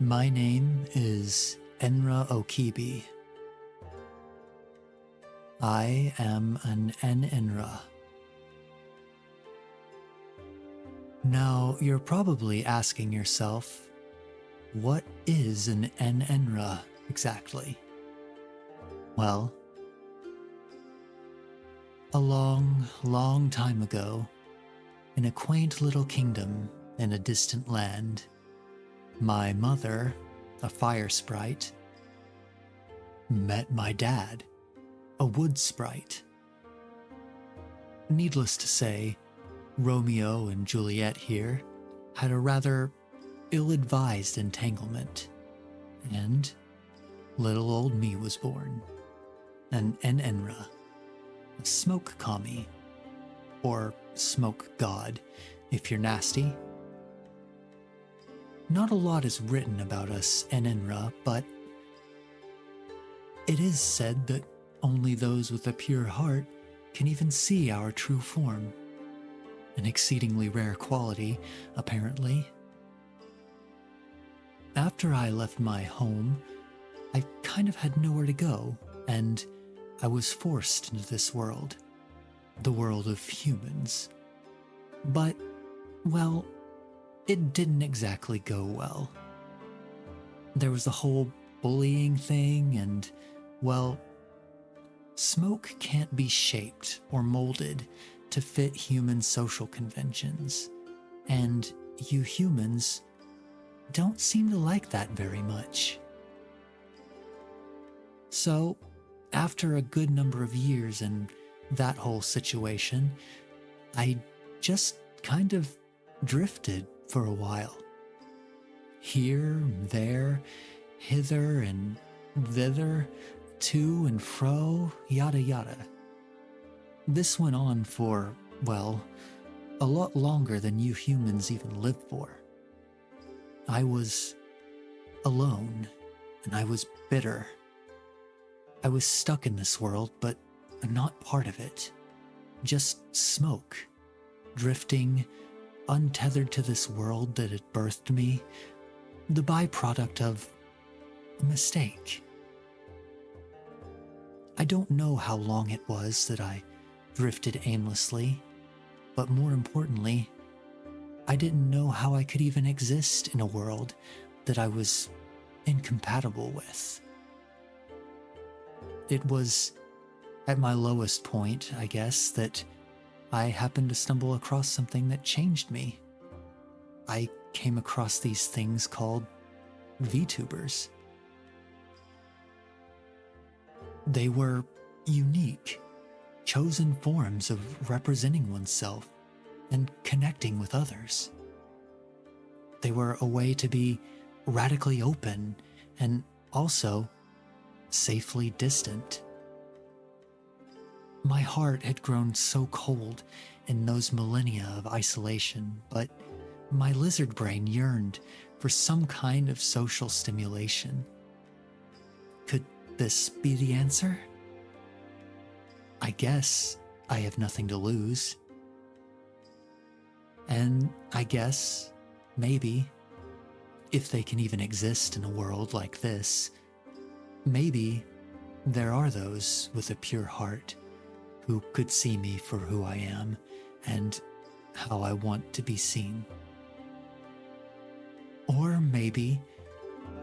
My name is Enra Okibi. I am an Enra. Now, you're probably asking yourself, what is an Enra exactly? Well, a long time ago, in a quaint little kingdom in a distant land, my mother, a fire sprite, met my dad, a wood sprite. Needless to say, Romeo and Juliet here had a rather ill-advised entanglement, and little old me was born, an Enra, a smoke commie, or smoke god, if you're nasty. Not a lot is written about us Enra, but it is said that only those with a pure heart can even see our true form. An exceedingly rare quality, apparently. After I left my home, I kind of had nowhere to go, and I was forced into this world, the world of humans. But, well, it didn't exactly go well. There was the whole bullying thing, and, well, smoke can't be shaped or molded to fit human social conventions, and you humans don't seem to like that very much. So, after a good number of years in that whole situation, I just kind of drifted for a while. Here, there, hither and thither, to and fro, yada yada. This went on for, well, a lot longer than you humans even live for. I was alone, and I was bitter. I was stuck in this world, but not part of it. Just smoke, drifting, untethered to this world that had birthed me, the byproduct of a mistake. I don't know how long it was that I drifted aimlessly, but more importantly, I didn't know how I could even exist in a world that I was incompatible with. It was at my lowest point, I guess, that I happened to stumble across something that changed me. I came across these things called VTubers. They were unique, chosen forms of representing oneself and connecting with others. They were a way to be radically open and also safely distant. My heart had grown so cold in those millennia of isolation, but my lizard brain yearned for some kind of social stimulation. Could this be the answer? I guess I have nothing to lose. And I guess, maybe, if they can even exist in a world like this, maybe there are those with a pure heart who could see me for who I am and how I want to be seen. Or maybe,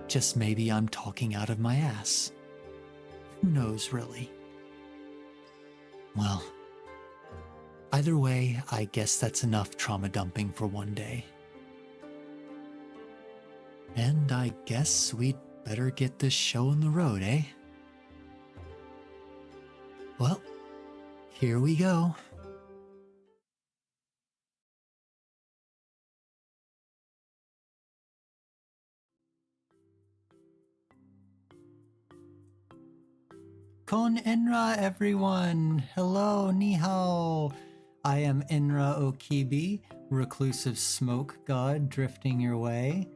just maybe I'm talking out of my ass. Who knows, really? Well, either way, I guess that's enough trauma dumping for one day. And I guess we'd better get this show on the road, eh? Well, here we go. Kon'Enra, everyone! Hello, ni hao! I am Enra Okibi, reclusive smoke god drifting your way.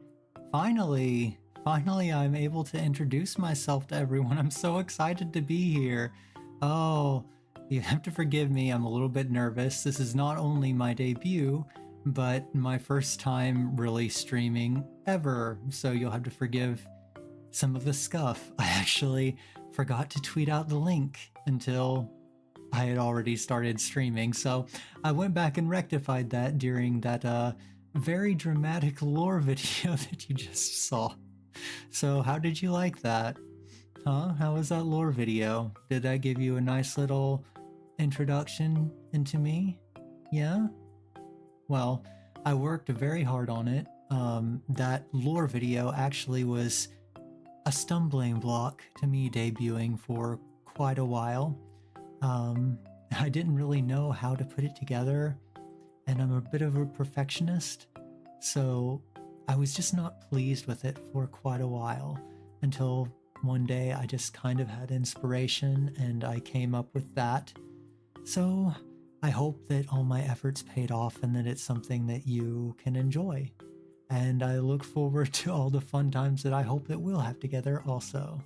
Finally, I'm able to introduce myself to everyone. I'm so excited to be here. Oh, you have to forgive me, I'm a little bit nervous. This is not only my debut, but my first time really streaming ever, so you'll have to forgive some of the scuff. I actually forgot to tweet out the link until I had already started streaming, so I went back and rectified that during that very dramatic lore video that you just saw. So how did you like that? Huh? How was that lore video? Did that give you a nice little introduction into me? Yeah? Well, I worked very hard on it. That lore video actually was a stumbling block to me debuting for quite a while. I didn't really know how to put it together, and I'm a bit of a perfectionist, so I was just not pleased with it for quite a while until one day I just kind of had inspiration and I came up with that. So I hope that all my efforts paid off and that it's something that you can enjoy. And I look forward to all the fun times that I hope that we'll have together also.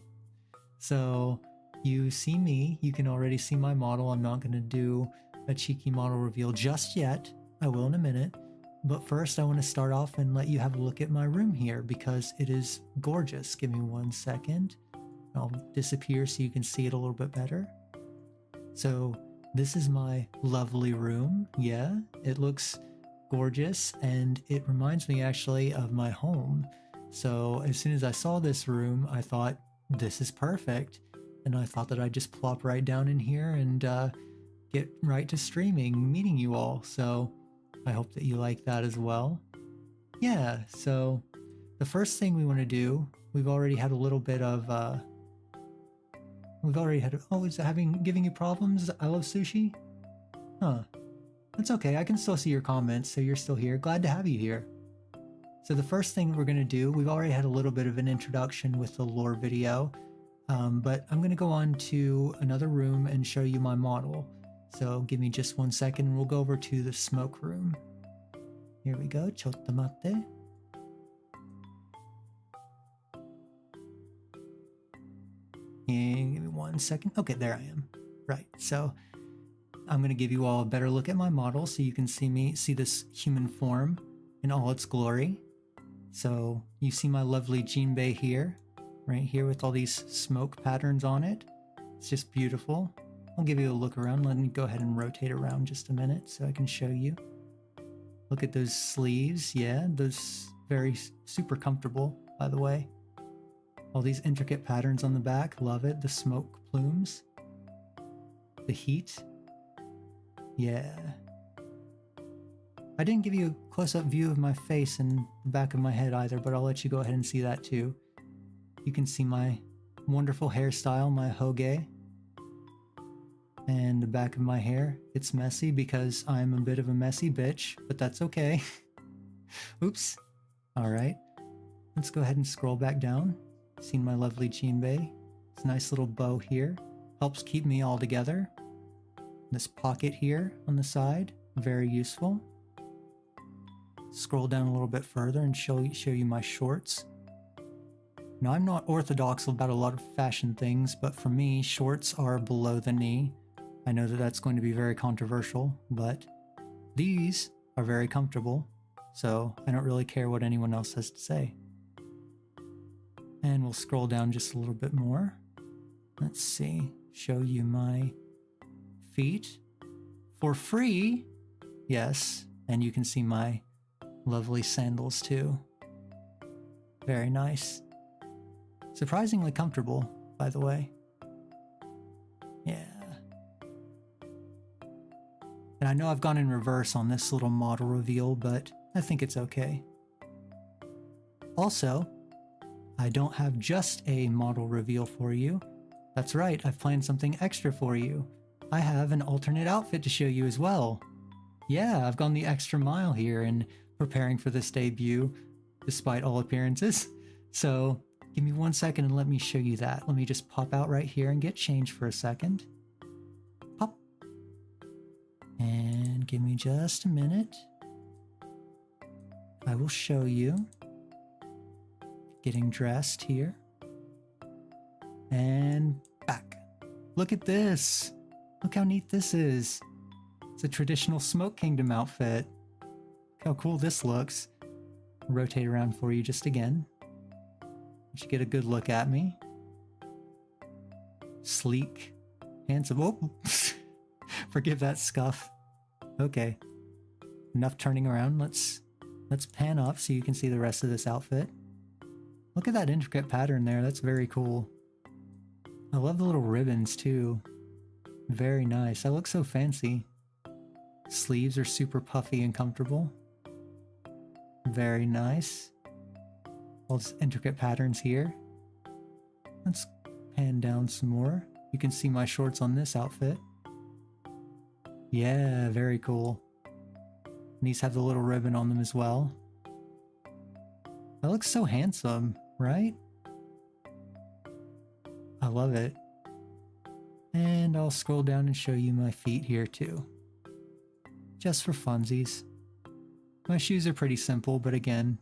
So you see me, you can already see my model. I'm not going to do a cheeky model reveal just yet. I will in a minute. But first I want to start off and let you have a look at my room here because it is gorgeous. Give me 1 second. I'll disappear so you can see it a little bit better. So this is my lovely room. Yeah, it looks gorgeous and it reminds me actually of my home. So as soon as I saw this room, I thought this is perfect. And I thought that I'd just plop right down in here and get right to streaming, meeting you all. So I hope that you like that as well. Yeah, so the first thing we want to do, we've already had a little bit of, oh, is it giving you problems? I love sushi? Huh. That's okay, I can still see your comments, so you're still here. Glad to have you here. So the first thing we're going to do, we've already had a little bit of an introduction with the lore video, but I'm going to go on to another room and show you my model. So give me just 1 second and we'll go over to the smoke room. Here we go, chotto matte. And give me 1 second. Okay, there I am. Right, so I'm going to give you all a better look at my model so you can see this human form in all its glory. So you see my lovely jinbei here, right here with all these smoke patterns on it. It's just beautiful. I'll give you a look around. Let me go ahead and rotate around just a minute so I can show you. Look at those sleeves. Yeah, those very super comfortable, by the way. All these intricate patterns on the back. Love it. The smoke plumes. The heat. Yeah. I didn't give you a close-up view of my face and the back of my head either, but I'll let you go ahead and see that too. You can see my wonderful hairstyle, my hoge. And the back of my hair, it's messy because I'm a bit of a messy bitch, but that's okay. Oops. Alright. Let's go ahead and scroll back down. Seen my lovely jinbei. It's a nice little bow here. Helps keep me all together. This pocket here on the side, very useful. Scroll down a little bit further and show you my shorts. Now I'm not orthodox about a lot of fashion things, but for me, shorts are below the knee. I know that that's going to be very controversial, but these are very comfortable, so I don't really care what anyone else has to say. And we'll scroll down just a little bit more. Let's see, show you my feet for free. Yes, and you can see my lovely sandals too. Very nice. Surprisingly comfortable, by the way. Yeah. And I know I've gone in reverse on this little model reveal, but I think it's okay. Also, I don't have just a model reveal for you. That's right, I've planned something extra for you. I have an alternate outfit to show you as well. Yeah, I've gone the extra mile here in preparing for this debut, despite all appearances. So, give me 1 second and let me show you that. Let me just pop out right here and get changed for a second. Pop. And give me just a minute. I will show you. Getting dressed here. And back. Look at this. Look how neat this is. It's a traditional Smoke Kingdom outfit. how cool this looks. Rotate around for you just again. You should get a good look at me. Sleek, handsome. Oh, forgive that scuff. Okay, enough turning around. Let's pan up so you can see the rest of this outfit. Look at that intricate pattern there. That's very cool. I love the little ribbons too. Very nice. I look so fancy. Sleeves are super puffy and comfortable. Very nice. All these intricate patterns here. Let's pan down some more. You can see my shorts on this outfit. Yeah, very cool. And these have the little ribbon on them as well. That looks so handsome, right? I love it. And I'll scroll down and show you my feet here too. Just for funsies. My shoes are pretty simple, but again,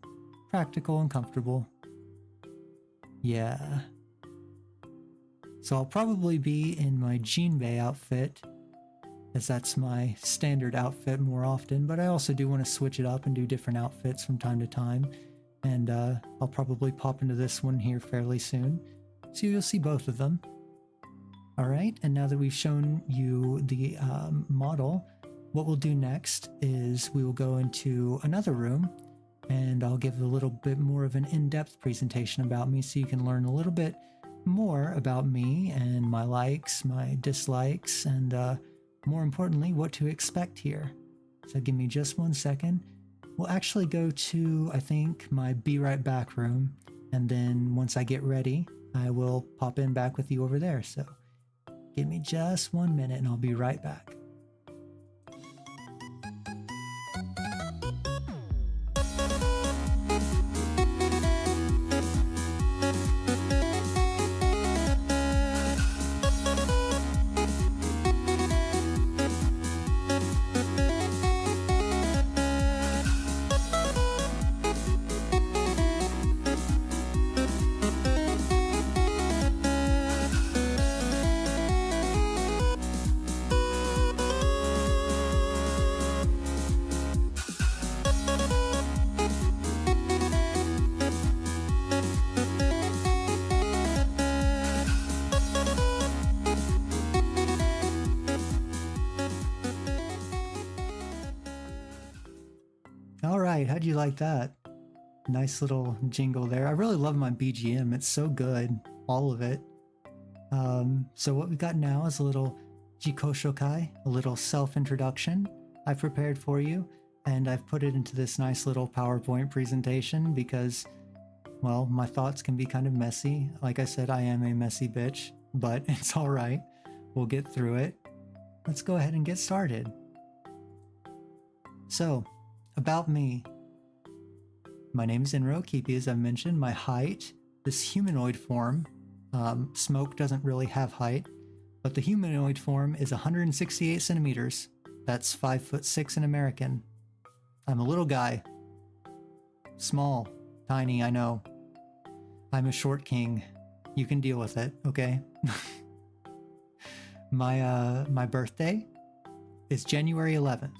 practical and comfortable. Yeah. So I'll probably be in my Jinbei outfit, as that's my standard outfit more often, but I also do want to switch it up and do different outfits from time to time. And I'll probably pop into this one here fairly soon. So you'll see both of them. Alright, and now that we've shown you the model, what we'll do next is we will go into another room and I'll give a little bit more of an in-depth presentation about me so you can learn a little bit more about me and my likes, my dislikes, and more importantly, what to expect here. So give me just 1 second. We'll actually go to, I think, my Be Right Back room, and then once I get ready, I will pop in back with you over there. So give me just 1 minute and I'll be right back. Alright, how'd you like that? Nice little jingle there. I really love my BGM, it's so good, all of it. So what we got now is a little jikoshokai, a little self-introduction I've prepared for you, and I've put it into this nice little PowerPoint presentation because, well, my thoughts can be kind of messy. Like I said, I am a messy bitch, but it's alright. We'll get through it. Let's go ahead and get started. So, about me. My name is Enra Okibi, as I've mentioned. My height, this humanoid form, Smoke doesn't really have height, but the humanoid form is 168 centimeters. That's 5'6" in American. I'm a little guy. Small, tiny, I know. I'm a short king. You can deal with it, okay? My birthday is January 11th.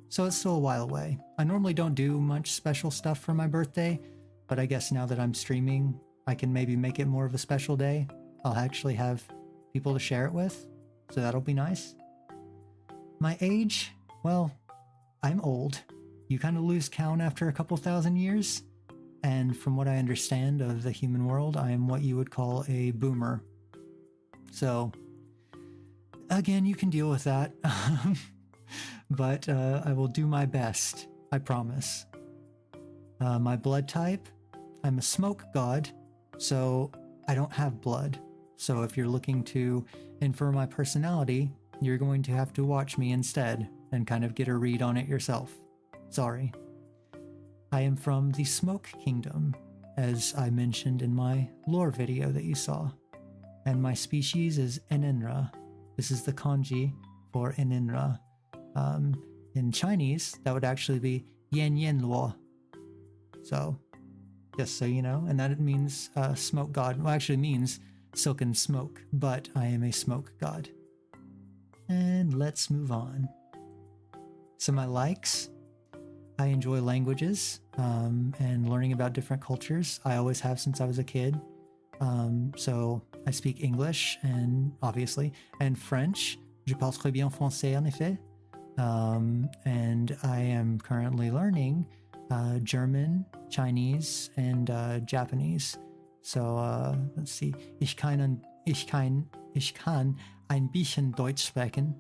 So it's still a while away. I normally don't do much special stuff for my birthday, but I guess now that I'm streaming, I can maybe make it more of a special day. I'll actually have people to share it with, so that'll be nice. My age, well, I'm old. You kind of lose count after a couple thousand years, and from what I understand of the human world, I am what you would call a boomer. So, again, you can deal with that. But I will do my best, I promise. My blood type, I'm a smoke god, so I don't have blood. So if you're looking to infer my personality, you're going to have to watch me instead and kind of get a read on it yourself. Sorry. I am from the Smoke Kingdom, as I mentioned in my lore video that you saw. And my species is Kon'Enra. This is the kanji for Kon'Enra. In Chinese, that would actually be Yan Yan Luo. So, just so you know, and that means smoke god. Well, actually means silken smoke, but I am a smoke god. And let's move on. So my likes, I enjoy languages and learning about different cultures. I always have since I was a kid. So I speak English and obviously, and French. Je parle très bien français en effet. And I am currently learning German, Chinese, and Japanese. So let's see. Ich kann ein bisschen Deutsch sprechen.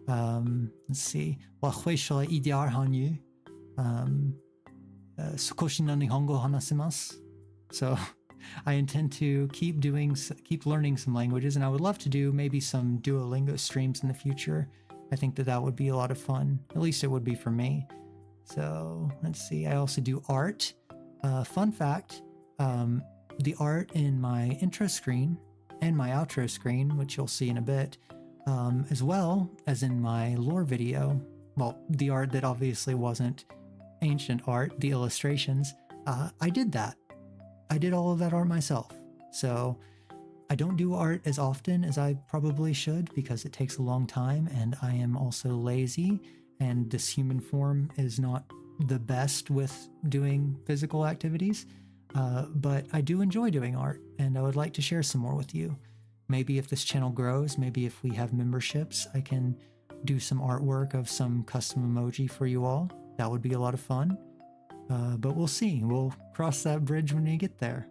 Let's see. 私はイデアルハニュ。少しの日本語を話せます。So I intend to keep learning some languages, and I would love to do maybe some Duolingo streams in the future. I think that would be a lot of fun. At least it would be for me. So let's see. I also do art. Fun fact, the art in my intro screen and my outro screen, which you'll see in a bit, as well as in my lore video, well, the art that obviously wasn't ancient art, the illustrations, I did that. I did all of that art myself. So I don't do art as often as I probably should because it takes a long time, and I am also lazy, and this human form is not the best with doing physical activities. But I do enjoy doing art, and I would like to share some more with you. Maybe if this channel grows, maybe if we have memberships, I can do some artwork of some custom emoji for you all. That would be a lot of fun. But we'll see. We'll cross that bridge when we get there.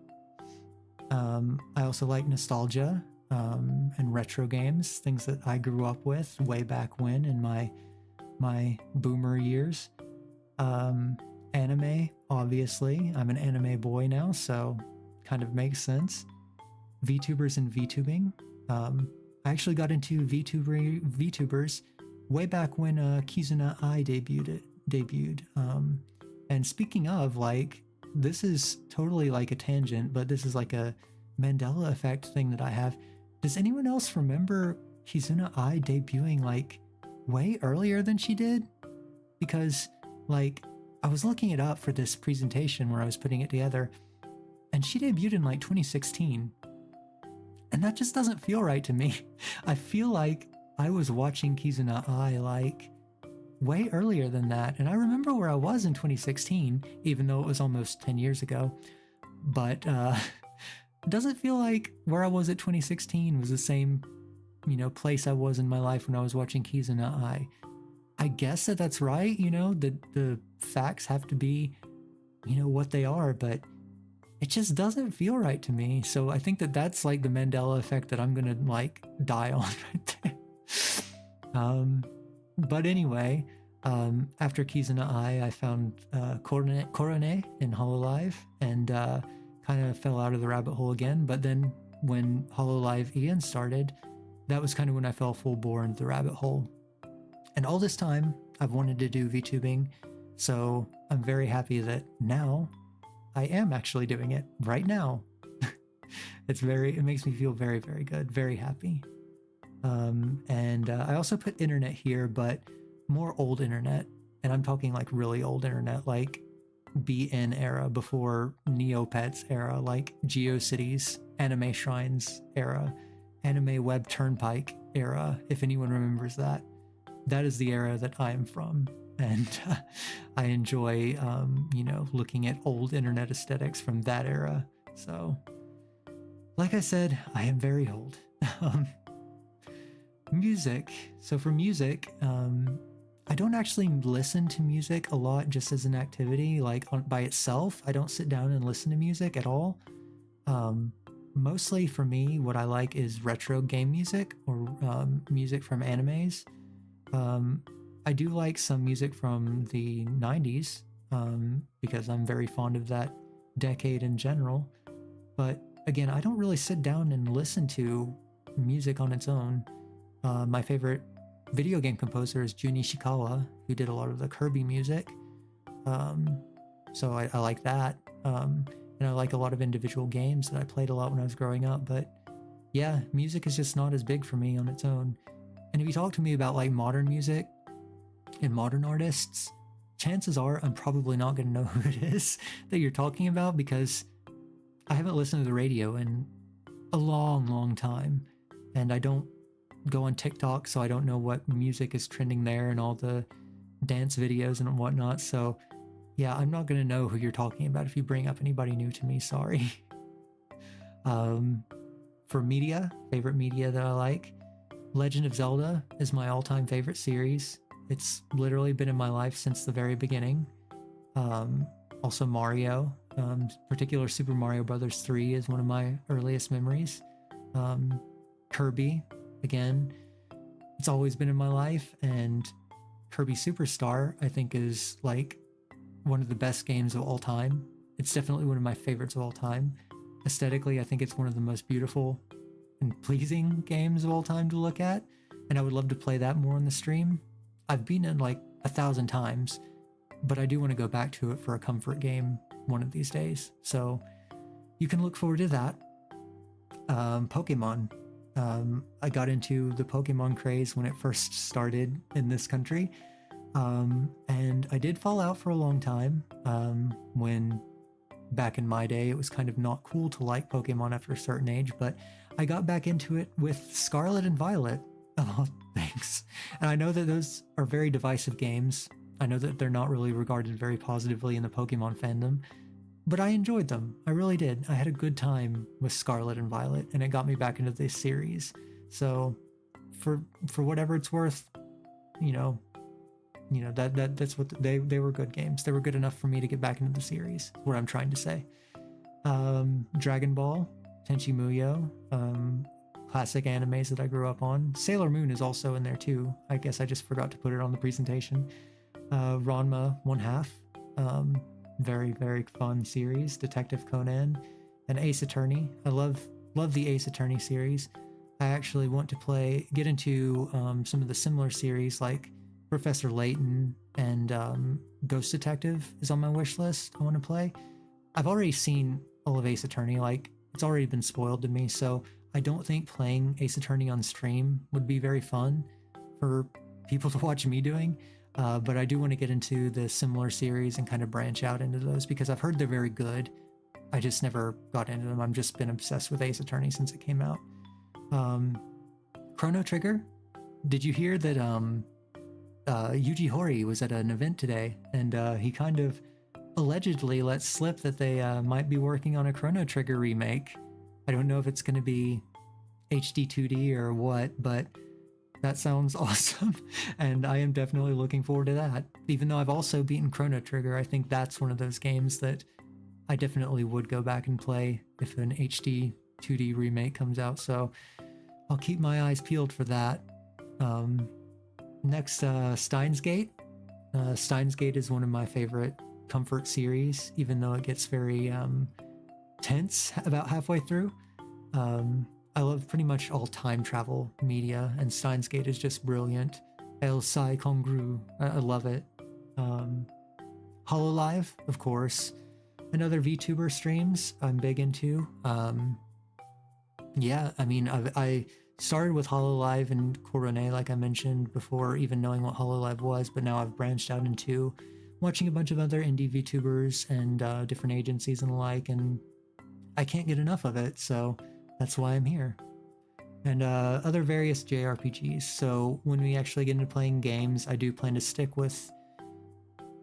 I also like nostalgia and retro games, things that I grew up with way back when in my boomer years. Anime, obviously. I'm an anime boy now, so kind of makes sense. VTubers and VTubing. I actually got into VTubers way back when Kizuna Ai debuted. And speaking of, like, this is totally like a tangent, but this is like a Mandela effect thing that I have. Does anyone else remember Kizuna Ai debuting like way earlier than she did? Because like I was looking it up for this presentation where I was putting it together, and she debuted in like 2016. And that just doesn't feel right to me. I feel like I was watching Kizuna Ai like way earlier than that. And I remember where I was in 2016, even though it was almost 10 years ago. But it doesn't feel like where I was at 2016 was the same, place I was in my life when I was watching Kizuna Ai. I guess that's right, the facts have to be, what they are, but it just doesn't feel right to me. So I think that's like the Mandela effect that I'm gonna like die on right there. But anyway, after Kizuna Ai, I found Korone in Hololive and kind of fell out of the rabbit hole again. But then when Hololive Ian started, that was kind of when I fell full bore into the rabbit hole. And all this time, I've wanted to do VTubing, so I'm very happy that now I am actually doing it right now. It makes me feel very, very good, very happy. And I also put internet here, but more old internet. And I'm talking like really old internet, like BN era, before Neopets era, like GeoCities, Anime Shrines era, Anime Web Turnpike era, if anyone remembers that. That is the era that I am from. And I enjoy, looking at old internet aesthetics from that era. So, like I said, I am very old. Music. So for music, I don't actually listen to music a lot just as an activity, like by itself. I don't sit down and listen to music at all. Mostly for me, what I like is retro game music or music from animes. I do like some music from the 90s because I'm very fond of that decade in general. But again, I don't really sit down and listen to music on its own. My favorite video game composer is Jun Ishikawa, who did a lot of the Kirby music. So I like that. And I like a lot of individual games that I played a lot when I was growing up. But yeah, music is just not as big for me on its own. And if you talk to me about like modern music and modern artists, chances are I'm probably not going to know who it is that you're talking about because I haven't listened to the radio in a long, long time. And I don't go on TikTok, so I don't know what music is trending there and all the dance videos and whatnot. So Yeah, I'm not gonna know who you're talking about if you bring up anybody new to me, sorry. For media, favorite media that I like, Legend of Zelda is my all-time favorite series. It's literally been in my life since the very beginning. Also Mario, particular Super Mario Brothers 3 is one of my earliest memories. Kirby, again, it's always been in my life, and Kirby Superstar, I think, is like one of the best games of all time. It's definitely one of my favorites of all time. Aesthetically, I think it's one of the most beautiful and pleasing games of all time to look at, and I would love to play that more on the stream. I've beaten it like 1,000 times, but I do want to go back to it for a comfort game one of these days, so you can look forward to that. Pokemon. I got into the Pokemon craze when it first started in this country, and I did fall out for a long time, when back in my day it was kind of not cool to like Pokemon after a certain age, but I got back into it with Scarlet and Violet, of all things. And I know that those are very divisive games. I know that they're not really regarded very positively in the Pokemon fandom, but I enjoyed them. I really did. I had a good time with Scarlet and Violet, and it got me back into this series. So for whatever it's worth, that's what they were good games. They were good enough for me to get back into the series, is what I'm trying to say. Dragon Ball, Tenchi Muyo, classic animes that I grew up on. Sailor Moon is also in there too. I guess I just forgot to put it on the presentation. Ranma 1/2, very, very fun series. Detective Conan, and Ace Attorney. I love the Ace Attorney series. I actually want to get into some of the similar series like Professor Layton and Ghost Detective is on my wish list. I want to play. I've already seen all of Ace Attorney, like it's already been spoiled to me, so I don't think playing Ace Attorney on stream would be very fun for people to watch me doing, but I do want to get into the similar series and kind of branch out into those because I've heard they're very good. I just never got into them. I've just been obsessed with Ace Attorney since it came out. Chrono Trigger. Did you hear that Yuji Horii was at an event today, and he kind of allegedly let slip that they might be working on a Chrono Trigger remake. I don't know if it's going to be HD 2D or what, but that sounds awesome, and I am definitely looking forward to that. Even though I've also beaten Chrono Trigger, I think that's one of those games that I definitely would go back and play if an HD 2D remake comes out, so I'll keep my eyes peeled for that. Next, Steins Gate. Steins Gate is one of my favorite comfort series, even though it gets very tense about halfway through. I love pretty much all time travel media, and Steins Gate is just brilliant. El Sai Kongru, I love it. Hololive, of course, and other VTuber streams I'm big into. Yeah, I mean, I started with Hololive and Korone, like I mentioned before, even knowing what Hololive was, but now I've branched out into watching a bunch of other indie VTubers and different agencies and the like, and I can't get enough of it, so that's why I'm here. And other various JRPGs, so when we actually get into playing games, I do plan to stick with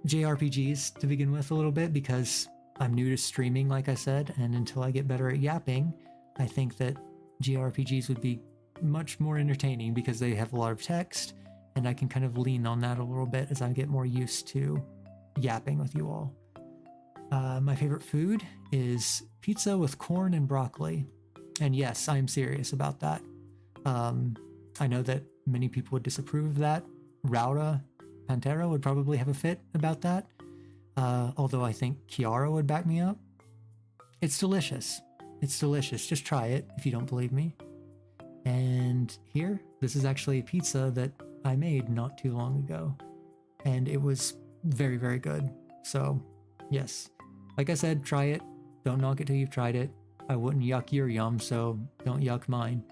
JRPGs to begin with a little bit, because I'm new to streaming, like I said, and until I get better at yapping, I think that JRPGs would be much more entertaining because they have a lot of text, and I can kind of lean on that a little bit as I get more used to yapping with you all. My favorite food is pizza with corn and broccoli. And yes, I'm serious about that. I know that many people would disapprove of that. Raura Pantera would probably have a fit about that. Although I think Kiara would back me up. It's delicious. It's delicious. Just try it if you don't believe me. And here, this is actually a pizza that I made not too long ago. And it was very, very good. So, yes. Like I said, try it. Don't knock it till you've tried it. I wouldn't yuck your yum, so don't yuck mine.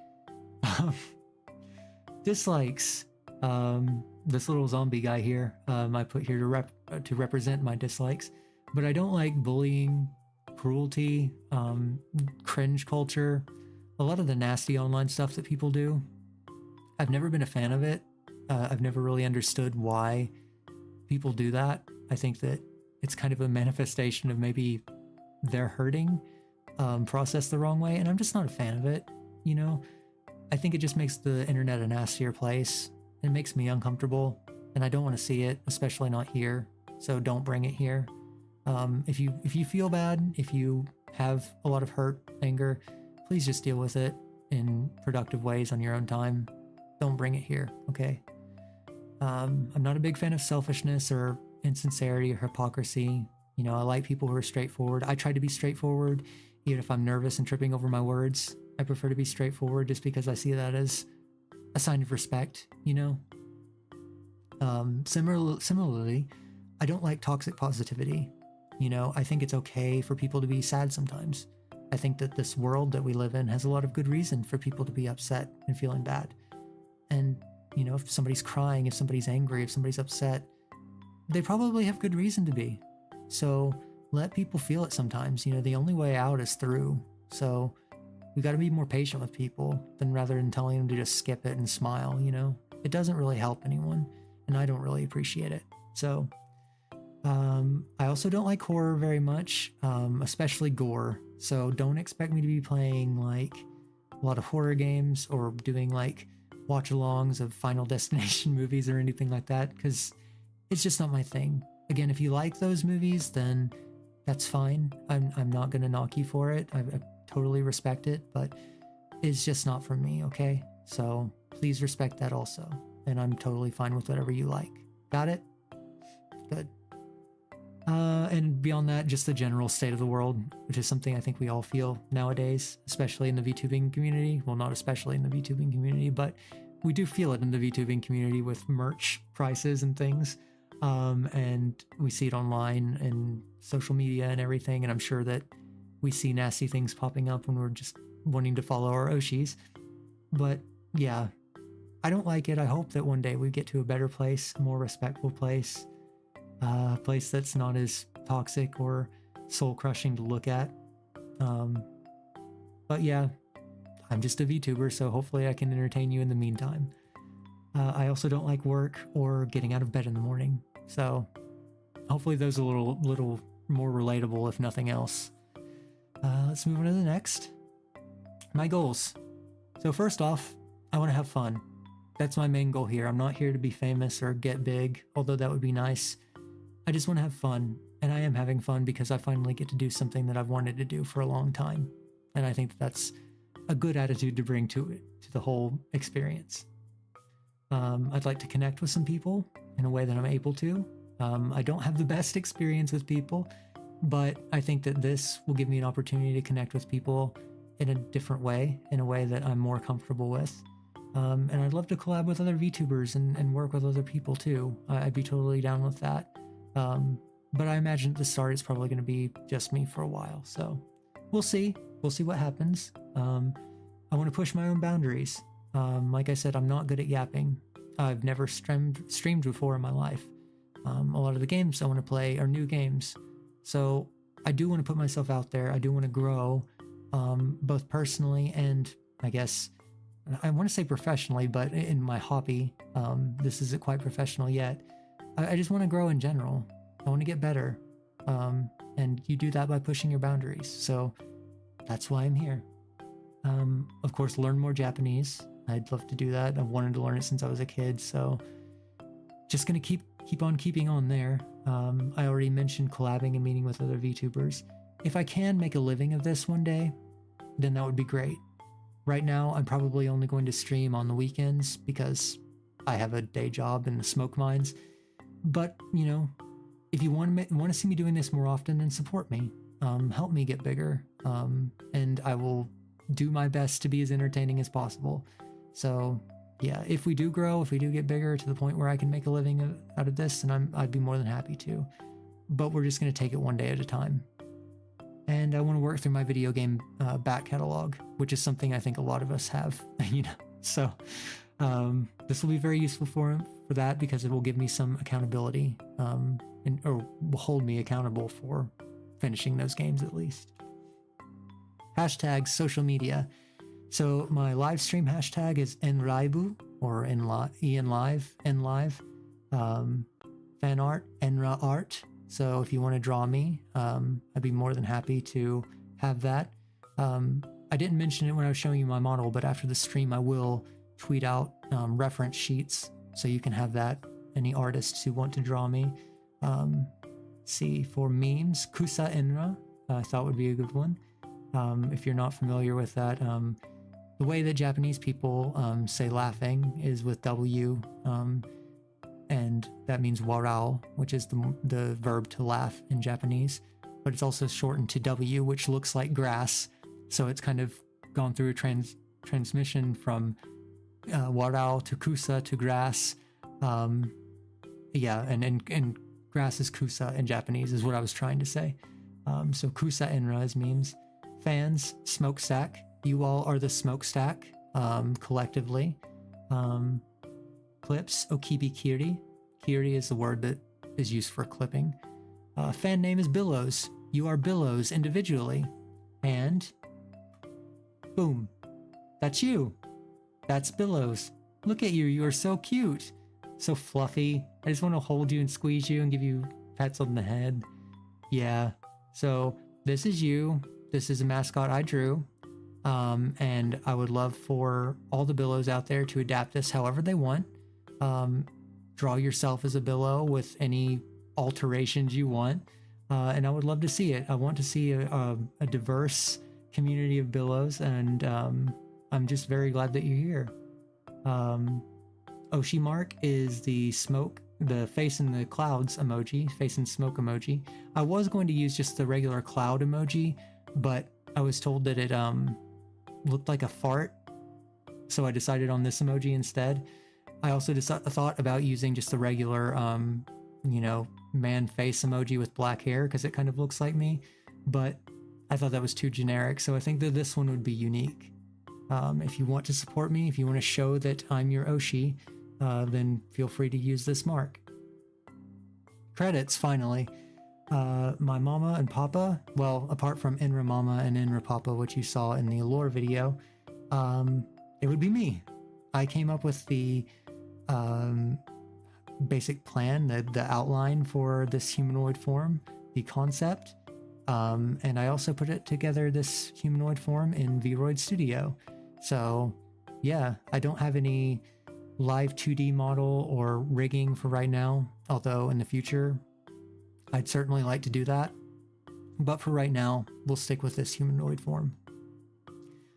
Dislikes. This little zombie guy here, I put here to represent my dislikes. But I don't like bullying, cruelty, cringe culture, a lot of the nasty online stuff that people do. I've never been a fan of it. I've never really understood why people do that. I think that it's kind of a manifestation of maybe they're hurting processed the wrong way, and I'm just not a fan of it. You know, I think it just makes the internet a nastier place. It makes me uncomfortable, and I don't want to see it, especially not here. So don't bring it here. If you feel bad, if you have a lot of hurt, anger, please just deal with it in productive ways on your own time. Don't bring it here, okay? I'm not a big fan of selfishness or insincerity or hypocrisy. You know, I like people who are straightforward. I try to be straightforward, even if I'm nervous and tripping over my words. I prefer to be straightforward just because I see that as a sign of respect, you know? Similarly, I don't like toxic positivity. You know, I think it's okay for people to be sad sometimes. I think that this world that we live in has a lot of good reason for people to be upset and feeling bad. And, you know, if somebody's crying, if somebody's angry, if somebody's upset, they probably have good reason to be. So let people feel it sometimes. You know, the only way out is through. So we got to be more patient with people than rather than telling them to just skip it and smile, you know? It doesn't really help anyone, and I don't really appreciate it. So I also don't like horror very much, especially gore. So don't expect me to be playing like a lot of horror games or doing like watch-alongs of Final Destination movies or anything like that, because it's just not my thing. Again, if you like those movies, then that's fine. I'm not going to knock you for it. I totally respect it, but it's just not for me, okay? So please respect that also. And I'm totally fine with whatever you like. Got it? Good. And beyond that, just the general state of the world, which is something I think we all feel nowadays, especially in the VTubing community. Well, not especially in the VTubing community, but we do feel it in the VTubing community with merch prices and things. And we see it online and social media and everything. And I'm sure that we see nasty things popping up when we're just wanting to follow our Oshis. But yeah, I don't like it. I hope that one day we get to a better place, a more respectful place, a place that's not as toxic or soul-crushing to look at. But yeah, I'm just a VTuber, so hopefully I can entertain you in the meantime. I also don't like work or getting out of bed in the morning, so hopefully those are a little more relatable, if nothing else. Let's move on to the next. My goals. So first off, I want to have fun. That's my main goal here. I'm not here to be famous or get big, although that would be nice. I just want to have fun, and I am having fun because I finally get to do something that I've wanted to do for a long time. And I think that's a good attitude to bring to the whole experience. I'd like to connect with some people in a way that I'm able to. I don't have the best experience with people, but I think that this will give me an opportunity to connect with people in a different way, in a way that I'm more comfortable with. And I'd love to collab with other VTubers and work with other people too. I'd be totally down with that. But I imagine at the start it's probably going to be just me for a while. So we'll see. We'll see what happens. I want to push my own boundaries. Like I said, I'm not good at yapping. I've never streamed before in my life. A lot of the games I want to play are new games. So I do want to put myself out there. I do want to grow, both personally and I guess I want to say professionally, but in my hobby, this isn't quite professional yet. I just want to grow in general. I want to get better. And you do that by pushing your boundaries. So that's why I'm here. Of course, learn more Japanese. I'd love to do that. I've wanted to learn it since I was a kid. So just going to keep on keeping on there. I already mentioned collabing and meeting with other VTubers. If I can make a living of this one day, then that would be great. Right now, I'm probably only going to stream on the weekends because I have a day job in the smoke mines. But, you know, if you want to see me doing this more often, then support me. Help me get bigger. And I will do my best to be as entertaining as possible. So, yeah, if we do grow, if we do get bigger to the point where I can make a living out of this, then I'd be more than happy to. But we're just going to take it one day at a time. And I want to work through my video game back catalog, which is something I think a lot of us have, you know. So this will be very useful for that because it will give me some accountability, or will hold me accountable for finishing those games at least. Hashtags, social media. So my live stream hashtag is enraibu or enlive, Fanart, Enra art. So if you want to draw me, I'd be more than happy to have that. I didn't mention it when I was showing you my model, but after the stream, I will tweet out reference sheets so you can have that. Any artists who want to draw me. See, for memes, Kon'Enra, I thought would be a good one. If you're not familiar with that, the way that Japanese people say laughing is with W, and that means warao, which is the verb to laugh in Japanese, but it's also shortened to W, which looks like grass. So it's kind of gone through a transmission from warao to kusa to grass. Yeah, and grass is kusa in Japanese is what I was trying to say. So Kon'Enra is memes. Fans, smokestack. You all are the smokestack, collectively. Clips, Okibi Kiri. Kiri is the word that is used for clipping. Fan name is Billows. You are Billows individually. And boom. That's you. That's Billows. Look at you. You are so cute. So fluffy. I just want to hold you and squeeze you and give you pats on the head. Yeah. So this is you. This is a mascot I drew. And I would love for all the Billows out there to adapt this however they want. Draw yourself as a Billow with any alterations you want. And I would love to see it. I want to see a diverse community of Billows, and I'm just very glad that you're here. Oshi Mark is the smoke, the face in the clouds emoji, face and smoke emoji. I was going to use just the regular cloud emoji, but I was told that it looked like a fart, so I decided on this emoji instead. I also thought about using just the regular, you know, man face emoji with black hair because it kind of looks like me, but I thought that was too generic, so I think that this one would be unique. If you want to support me, if you want to show that I'm your Oshi, then feel free to use this mark. Credits, finally. My mama and papa, well, apart from Enra mama and Enra papa, which you saw in the lore video, it would be me. I came up with the basic plan, the outline for this humanoid form, the concept, and I also put it together, this humanoid form, in Vroid Studio. So yeah, I don't have any live 2D model or rigging for right now, although in the future I'd certainly like to do that. But for right now, we'll stick with this humanoid form.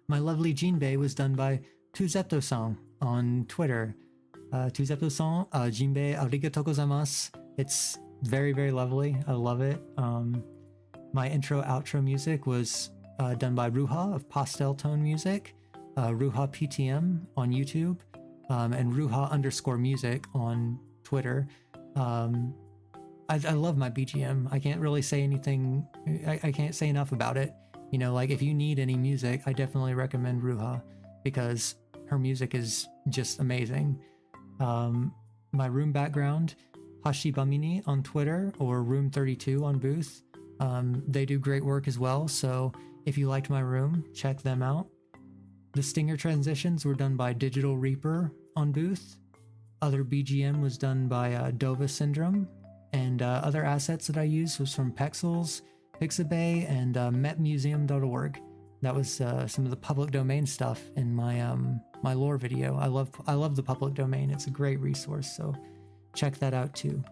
My lovely Jinbei was done by Tuzeto-san on Twitter. Tuzeto-san, Jinbei arigatou gozaimasu. It's very, very lovely. I love it. My intro outro music was done by Ruha of Pastel Tone Music, Ruha PTM on YouTube, and Ruha_music on Twitter. I love my BGM. I can't really say anything. I can't say enough about it. You know, like if you need any music, I definitely recommend Ruha because her music is just amazing. My room background, Hashibamini on Twitter or Room32 on Booth. They do great work as well, so if you liked my room, check them out. The stinger transitions were done by DigitalReaper on Booth. Other BGM was done by DOVA-Syndrome, and other assets that I used was from Pexels, Pixabay, and metmuseum.org. That was some of the public domain stuff in my my lore video. I love the public domain. It's a great resource, so check that out too.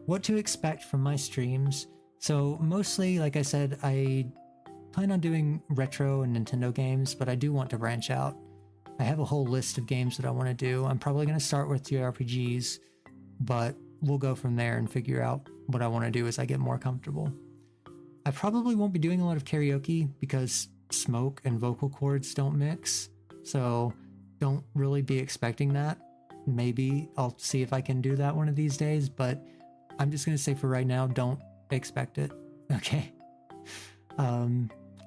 What to expect from my streams? So mostly, like I said, I plan on doing retro and Nintendo games, but I do want to branch out. I have a whole list of games that I want to do. I'm probably going to start with JRPGs, but we'll go from there and figure out what I want to do as I get more comfortable. I probably won't be doing a lot of karaoke because smoke and vocal cords don't mix, so don't really be expecting that. Maybe I'll see if I can do that one of these days, but I'm just going to say for right now, don't expect it. Okay.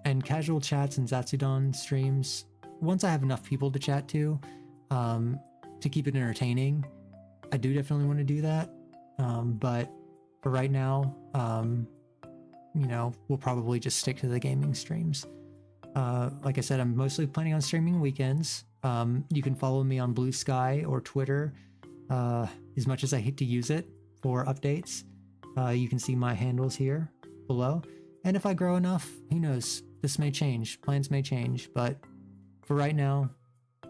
And casual chats and Zatsudan streams, once I have enough people to chat to keep it entertaining, I do definitely want to do that. But for right now, you know, we'll probably just stick to the gaming streams. Like I said, I'm mostly planning on streaming weekends. You can follow me on Blue Sky or Twitter, as much as I hate to use it for updates. You can see my handles here below. And if I grow enough, who knows? This may change. Plans may change. But for right now,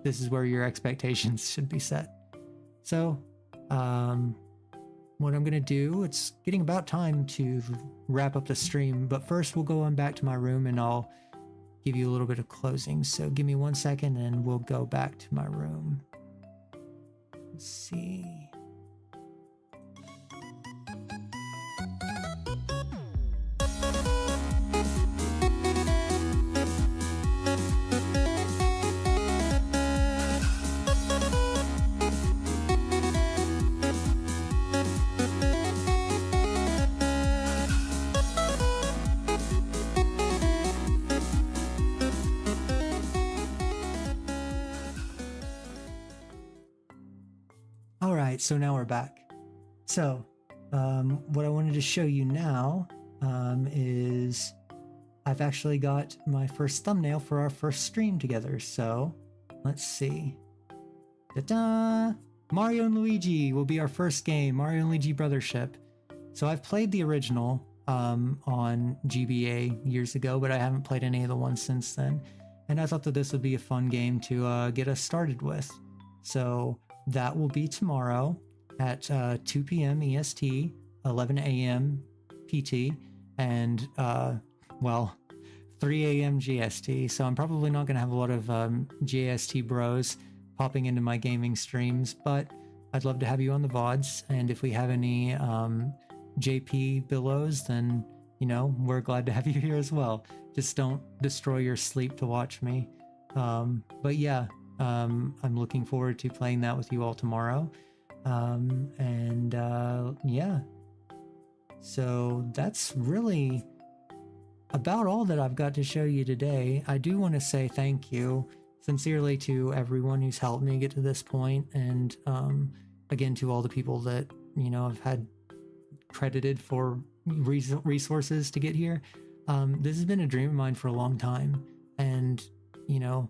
this is where your expectations should be set. So, what I'm going to do, it's getting about time to wrap up the stream. But first, we'll go on back to my room and I'll give you a little bit of closing. So give me 1 second and we'll go back to my room. Let's see. Alright, so now we're back. So, what I wanted to show you now is I've actually got my first thumbnail for our first stream together. So, let's see. Ta-da! Mario and Luigi will be our first game, Mario and Luigi Brothership. So I've played the original on GBA years ago, but I haven't played any of the ones since then. And I thought that this would be a fun game to get us started with. So that will be tomorrow at 2 p.m. EST, 11 a.m. PT, and, well, 3 a.m. GST. So I'm probably not going to have a lot of GST bros popping into my gaming streams, but I'd love to have you on the VODs. And if we have any JP Billows, then, you know, we're glad to have you here as well. Just don't destroy your sleep to watch me. But yeah. I'm looking forward to playing that with you all tomorrow. Yeah. So that's really about all that I've got to show you today. I do want to say thank you sincerely to everyone who's helped me get to this point, and again to all the people that, you know, I've had credited for resources to get here. This has been a dream of mine for a long time, and, you know,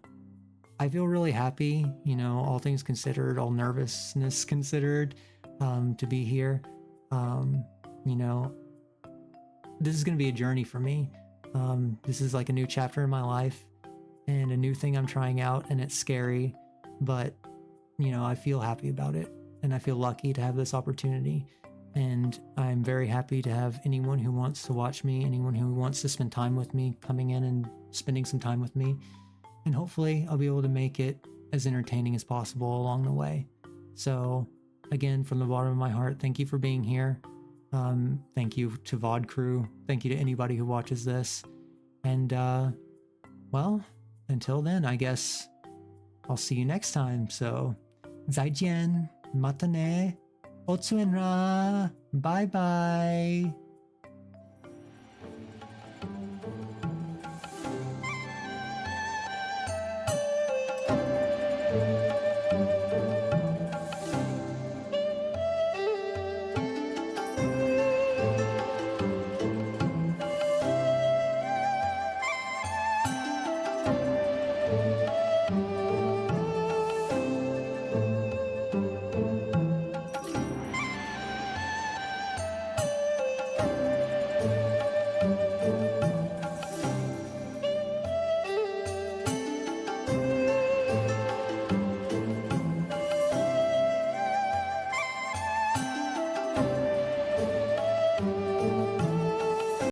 I feel really happy, you know, all things considered, all nervousness considered, to be here. You know, this is going to be a journey for me. This is like a new chapter in my life and a new thing I'm trying out, and it's scary, but, you know, I feel happy about it, and I feel lucky to have this opportunity. And I'm very happy to have anyone who wants to watch me, anyone who wants to spend time with me, coming in and spending some time with me. And hopefully I'll be able to make it as entertaining as possible along the way. So again, from the bottom of my heart, thank you for being here. Thank you to VOD crew. Thank you to anybody who watches this. And well, until then, I guess I'll see you next time. So, 再见, mata ne, otsu enra, bye bye.